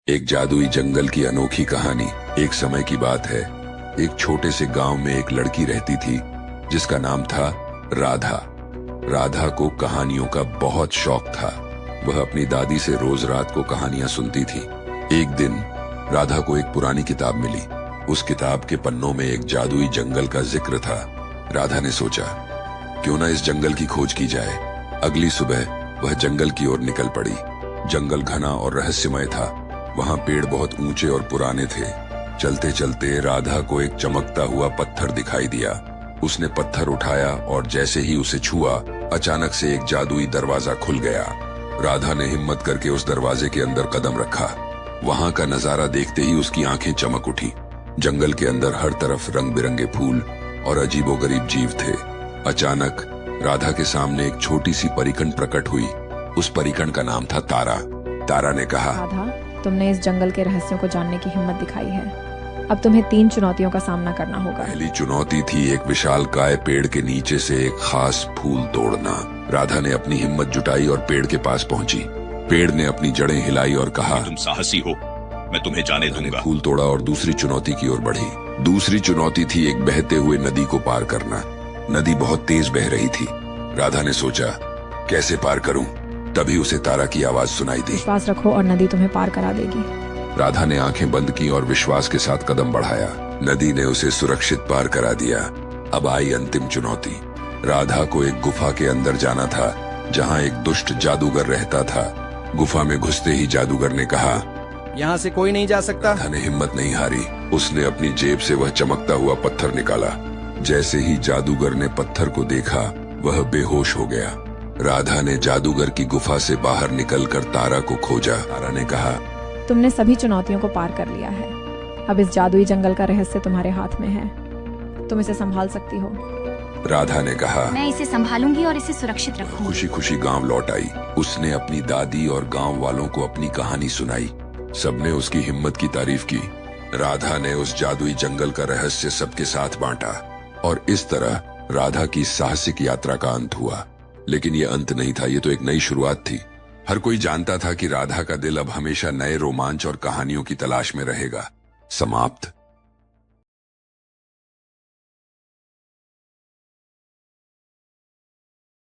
एक जादुई जंगल की अनोखी कहानी। एक समय की बात है, एक छोटे से गांव में एक लड़की रहती थी जिसका नाम था राधा। राधा को कहानियों का बहुत शौक था। वह अपनी दादी से रोज रात को कहानियां सुनती थी। एक दिन राधा को एक पुरानी किताब मिली। उस किताब के पन्नों में एक जादुई जंगल का जिक्र था। राधा ने सोचा, क्यों ना इस जंगल की खोज की जाए। अगली सुबह वह जंगल की ओर निकल पड़ी। जंगल घना और रहस्यमय था। वहां पेड़ बहुत ऊंचे और पुराने थे। चलते चलते राधा को एक चमकता हुआ पत्थर दिखाई दिया। उसने पत्थर उठाया और जैसे ही उसे छुआ, अचानक से एक जादुई दरवाजा खुल गया। राधा ने हिम्मत करके उस दरवाजे के अंदर कदम रखा। वहां का नजारा देखते ही उसकी आंखें चमक उठी। जंगल के अंदर हर तरफ रंग बिरंगे फूल और अजीबोगरीब जीव थे। अचानक राधा के सामने एक छोटी सी परीकण प्रकट हुई। उस परीकण का नाम था तारा। तारा ने कहा, राधा, तुमने इस जंगल के रहस्यों को जानने की हिम्मत दिखाई है। अब तुम्हें 3 चुनौतियों का सामना करना होगा। पहली चुनौती थी एक विशालकाय पेड़ के नीचे से एक खास फूल तोड़ना। राधा ने अपनी हिम्मत जुटाई और पेड़ के पास पहुंची। पेड़ ने अपनी जड़ें हिलाई और कहा, तुम साहसी हो, मैं तुम्हें जाने दूंगा। फूल तोड़ा और दूसरी चुनौती की ओर बढ़ी। दूसरी चुनौती थी एक बहते हुए नदी को पार करना। नदी बहुत तेज बह रही थी। राधा ने सोचा, कैसे पार करूं? तभी उसे तारा की आवाज सुनाई दी, विश्वास रखो और नदी तुम्हें पार करा देगी। राधा ने आंखें बंद की और विश्वास के साथ कदम बढ़ाया। नदी ने उसे सुरक्षित पार करा दिया। अब आई अंतिम चुनौती। राधा को एक गुफा के अंदर जाना था जहां एक दुष्ट जादूगर रहता था। गुफा में घुसते ही जादूगर ने कहा, यहाँ से कोई नहीं जा सकता। राधा ने हिम्मत नहीं हारी। उसने अपनी जेब से वह चमकता हुआ पत्थर निकाला। जैसे ही जादूगर ने पत्थर को देखा, वह बेहोश हो गया। राधा ने जादूगर की गुफा से बाहर निकलकर तारा को खोजा। तारा ने कहा, तुमने सभी चुनौतियों को पार कर लिया है। अब इस जादुई जंगल का रहस्य तुम्हारे हाथ में है। तुम इसे संभाल सकती हो। राधा ने कहा, मैं इसे संभालूंगी और इसे सुरक्षित रखूंगी। खुशी खुशी गांव लौट आई। उसने अपनी दादी और गांव वालों को अपनी कहानी सुनाई। सबने उसकी हिम्मत की तारीफ की। राधा ने उस जादुई जंगल का रहस्य सबके साथ बांटा और इस तरह राधा की साहसिक यात्रा का अंत हुआ। लेकिन ये अंत नहीं था, ये तो एक नई शुरुआत थी। हर कोई जानता था कि राधा का दिल अब हमेशा नए रोमांच और कहानियों की तलाश में रहेगा। समाप्त।